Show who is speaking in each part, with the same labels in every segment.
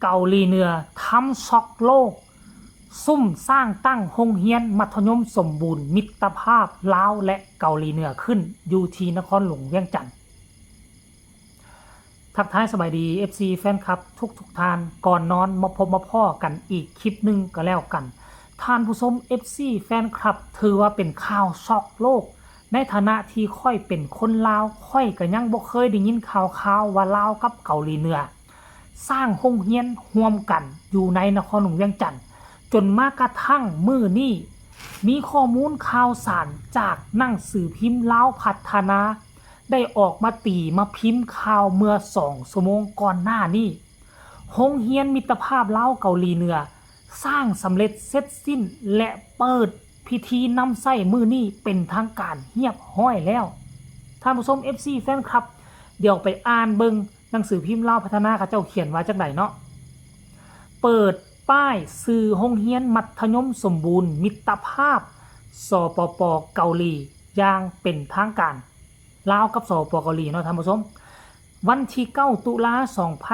Speaker 1: เกาหลีเหนือทำช็อกโลกซุ่มสร้างตั้งโรงเรียนมัธยมสมบูรณ์มิตรภาพลาวและเกาหลีเหนือขึ้นอยู่ที่นครหลวงเวียงจันทน์ทักทายสบายดี FC แฟนคลับทุกท่านก่อนนอนมาพบมาพ่อกันอีกคลิปหนึ่งก็แล้วกันท่านผู้ชม FC แฟนคลับถือว่าเป็นข่าวช็อกโลกในฐานะที่ค่อยเป็นคนลาวค่อยก็ยังบ่เคยได้ยินข่าวว่าลาวกับเกาหลีเหนือสร้างโรงเรียนร่วมกันอยู่ในนครหลวงเวียงจันทน์จนมากระทั่งมื้อนี้มีข้อมูลข่าวสารจากหนังสือพิมพ์ลาวพัฒนาได้ออกมาตีมาพิมพ์ข่าวเมื่อ2 ชั่วโมงก่อนหน้านี้โรงเรียนมิตรภาพลาวเกาหลีเหนือสร้างสำเร็จเสร็จสิ้นและเปิดพิธีนำไส้มื้อนี้เป็นทางการเรียบร้อยแล้วท่านผู้ชม FC แฟนคลับเดี๋ยวไปอ่านเบิ่งหนังสือพิมพ์ลาวพัฒนาเขาเจ้าเขียนว่าจังไดเนาะเปิดป้ายสื่อโรงเรียนมัธยมสมบูรณ์มิตรภาพสปป.เกาหลีอย่างเป็นทางการลาวกับสปป.เกาหลีเนาะท่านผู้ชมวันที่9 ตุลา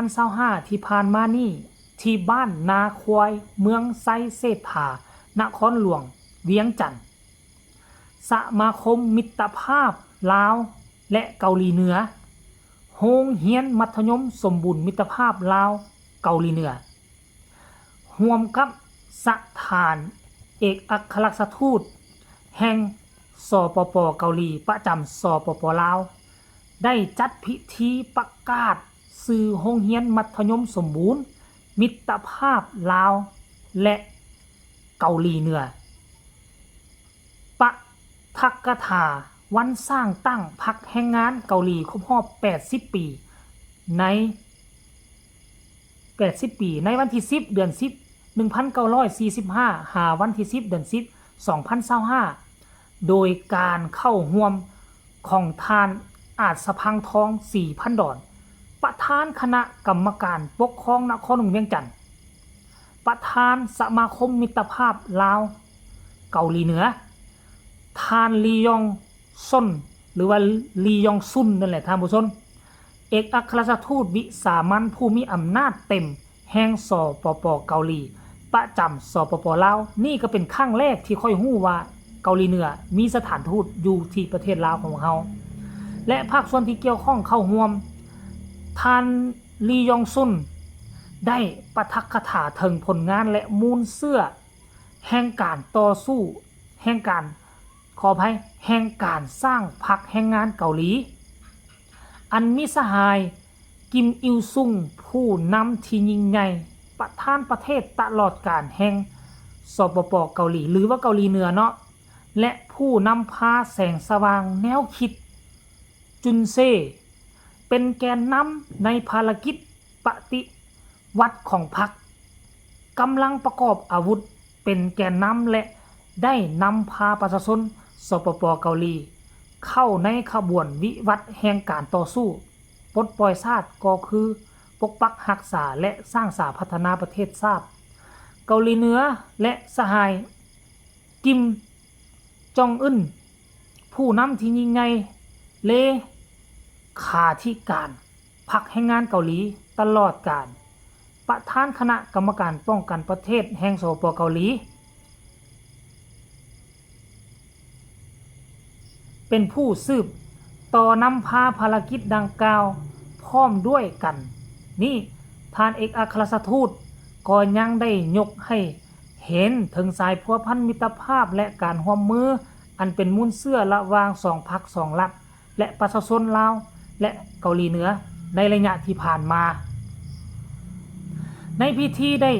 Speaker 1: 2025ที่ผ่านมานี่ที่บ้านนาควายเมืองไซเศรษฐานครหลวงเวียงจันทน์สมาคมมิตรภาพลาวและเกาหลีเหนือโรงเรียนมัธยมสมบูรณ์มิตรภาพลาวเกาหลีเหนือร่วมกับสถานเอกอัครราชทูตแห่งสปป.เกาหลีประจำสปป.ลาวได้จัดพิธีประกาศสื่อโรงเรียนมัธยมสมบูรณ์มิตรภาพลาวและเกาหลีเหนือปะทักกถาวันสร้างตั้งพรรคแรงงานเกาหลีครบรอบ80 ปีในวันที่10เดือน10 1945หาวันที่10เดือน10 2025โดยการเข้าร่วมของทานอาจสะพังทอง 4,000 ดอนประธานคณะกรรมการปกครองนครหลวงเวียงจันทน์ประธานสมาคมมิตรภาพลาวเกาหลีเหนือทานลียองซุนหรือว่าลียองซุนนั่นแหละท่านผู้ชมเอกอัครราชทูตวิสามัญผู้มีอำนาจเต็มแห่งสปป.เกาหลีประจำสปป.ลาวนี่ก็เป็นครั้งแรกที่ค่อยฮู้ว่าเกาหลีเหนือมีสถานทูตอยู่ที่ประเทศลาวของเราและภาคส่วนที่เกี่ยวข้องเข้าร่วมทานลียองซุนได้ปาฐกถาถึงผลงานและมูลเสื้อแห่งการต่อสู้แห่งการสร้างพรรคแรงงานเกาหลีอันมีสหายกิมอิลซุงผู้นำที่ยิ่งใหญ่ประธานประเทศตลอดกาลแห่งสปป.เกาหลีหรือว่าเกาหลีเหนือเนาะและผู้นำพาแสงสว่างแนวคิดจุนเซเป็นแกนนำในภารกิจปฏิวัติของพรรคกำลังประกอบอาวุธเป็นแกนนำและได้นำพาประชาชนสปป.เกาหลีเข้าในขบวนวิวัฒน์แห่งการต่อสู้ปลดปล่อยชาติก็คือปกปักรักษาและสร้างสาพัฒนาประเทศชาติเกาหลีเหนือและสหายกิมจองอึนผู้นำที่ยิ่งใหญ่เลขาธิการพรรคแรงงานเกาหลีตลอดกาลประธานคณะกรรมการป้องกันประเทศแห่งสปป.เกาหลีเป็นผู้สืบต่อนำพาภารกิจดังกล่าวพร้อมด้วยกันนี่ท่านเอกอัครราชทูตก็ยังได้ยกให้เห็นถึงสายพัวพันมิตรภาพและการร่วมมืออันเป็นมูลเสื้อระหว่าง2 พรรค 2 รัฐและประชาชนลาวและเกาหลีเหนือในระยะที่ผ่านมาในพิธีได้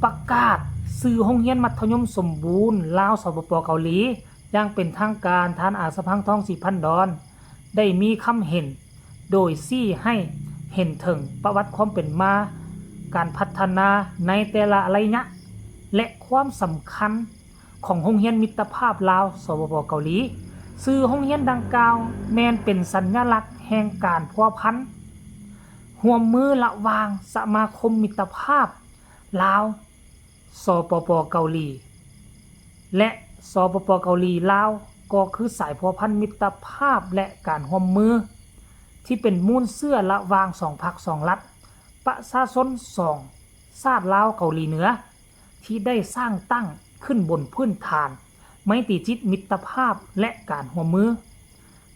Speaker 1: ประกาศสื่อโรงเรียนมัธยมสมบูรณ์ลาวสปป.เกาหลีอย่างเป็นทางการทานอาจสะพังทอง 4,000 ดอนได้มีคำเห็นโดยชี้ให้เห็นถึงประวัติความเป็นมาการพัฒนาในแต่ละระยะและความสำคัญของโรงเรียนมิตรภาพลาวสปป.เกาหลีสื่อโรงเรียนดังกล่าวแม้นเป็นสัญลักษณ์แห่งการพัวพันร่วมมือระหว่างสมาคมมิตรภาพลาวสปป.เกาหลีและสปป.เกาหลีลาวก็คือสายพัวพันมิตรภาพและการร่วมมือที่เป็นมูลเสื้อระหว่าง2 พรรค 2 รัฐประชาชน2 ชาติลาวเกาหลีเหนือที่ได้สร้างตั้งขึ้นบนพื้นฐานไมตรีจิตมิตรภาพและการร่วมมือ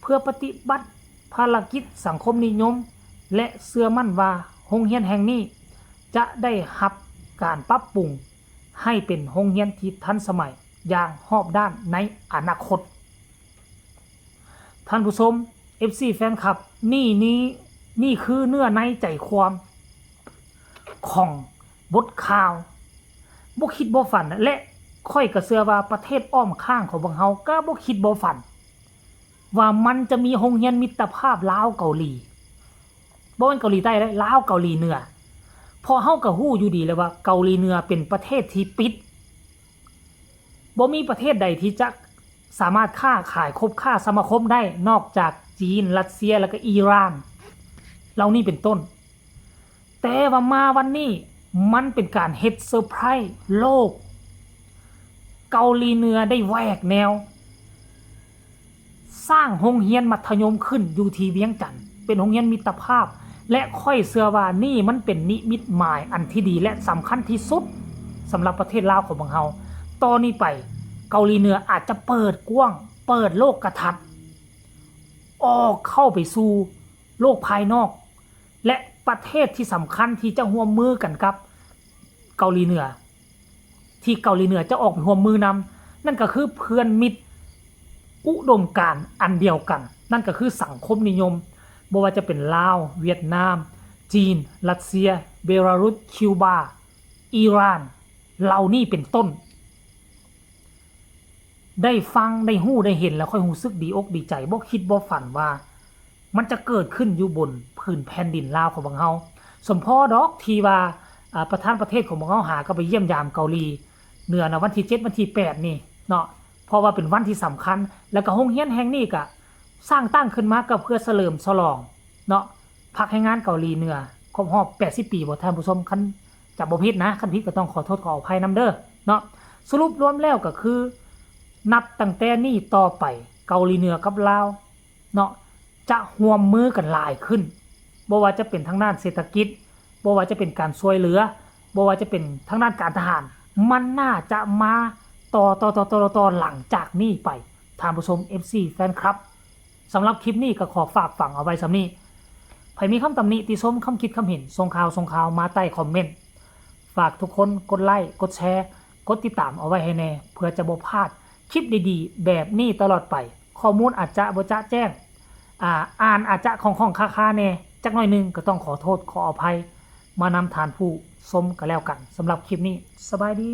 Speaker 1: เพื่อปฏิบัติภารกิจสังคมนิยมและเชื่อมั่นว่าโรงเรียนแห่งนี้จะได้รับการปรับปรุงให้เป็นโรงเรียนที่ทันสมัยอย่างรอบด้านในอนาคตท่านผู้ชม FC แฟนคลับนี่คือเนื้อในใจความของบทข่าวบ่คิดบ่ฝันและค่อยก็เชื่อว่าประเทศอ้อมข้างของพวกเฮาก็บ่คิดบ่ฝันว่ามันจะมีโรงเรียนมิตรภาพลาวเกาหลีบ่แม่นเกาหลีใต้เลยลาวเกาหลีเหนือพอเฮาก็ฮู้อยู่ดีแล้วว่าเกาหลีเหนือเป็นประเทศที่ปิดบ่มีประเทศใดที่จะสามารถค้าขายคบค้าสมาคมได้นอกจากจีนรัสเซียแล้วก็อิหร่านเหล่านี้เป็นต้นแต่ว่ามาวันนี้มันเป็นการเฮ็ดเซอร์ไพรส์โลกเกาหลีเหนือได้แหวกแนวสร้างโรงเรียนมัธยมขึ้นอยู่ที่เวียงจันทน์เป็นโรงเรียนมิตรภาพและค่อยเชื่อว่านี่มันเป็นนิมิตหมายอันที่ดีและสำคัญที่สุดสำหรับประเทศลาวของพวกเราตอนนี้ไปเกาหลีเหนืออาจจะเปิดกว้างเปิดโลกทัศน์ออกเข้าไปสู่โลกภายนอกและประเทศที่สำคัญที่จะร่วมมือกันกับเกาหลีเหนือที่เกาหลีเหนือจะออกร่วมมือนำนั่นก็คือเพื่อนมิตรอุดมการณ์อันเดียวกันนั่นก็คือสังคมนิยมบ่ว่าจะเป็นลาวเวียดนามจีนรัสเซียเบลารุสคิวบาอิหร่านเหล่านี้เป็นต้นได้ฟังได้ฮู้ได้เห็นแล้วค่อยรู้สึกดีอกดีใจบ่คิดบ่ฝันว่ามันจะเกิดขึ้นอยู่บนพื้นแผ่นดินลาวของพวกเฮาสมพอดอกที่ว่าประธานประเทศของพวกเฮาหาก็ไปเยี่ยมยามเกาหลีเหนือนะวันที่7วันที่8นี่เนาะเพราะว่าเป็นวันที่สำคัญแล้วก็โรงเรียนแห่งนี้ก็สร้างตั้งขึ้นมาก็เพื่อเฉลิมฉลองเนาะพักให้งานเกาหลีเหนือครบรอบ80ปีบ่ท่านผู้ชมคันจับบ่ผิดนะคันผิดก็ต้องขอโทษขออภัยนำเด้อเนาะสรุปรวมแล้วก็คือนับตั้งแต่นี้ต่อไปเกาหลีเหนือกับลาวเนาะจะร่วมมือกันหลายขึ้นบ่ว่าจะเป็นทางด้านเศรษฐกิจบ่ว่าจะเป็นการช่วยเหลือบ่ว่าจะเป็นทางด้านการทหารมันน่าจะมาต่อหลังจากนี้ไปท่านผู้ชม FC แฟนคลับสำหรับคลิปนี้ก็ขอฝากฝังเอาไว้สำนี้ใครมีคำตำหนิติชมคำคิดคำเห็นส่งข่าวมาใต้คอมเมนต์ฝากทุกคนกดไลค์กดแชร์กดติดตามเอาไว้ให้แน่เพื่อจะบ่พลาดคลิปดีๆแบบนี้ตลอดไปข้อมูลอาจจะบ่จะแจ้งอ่านอาจจะของค่าแน่จักหน่อยนึงก็ต้องขอโทษขออภัยมานำฐานผู้ชมกันแล้วกันสำหรับคลิปนี้สบายดี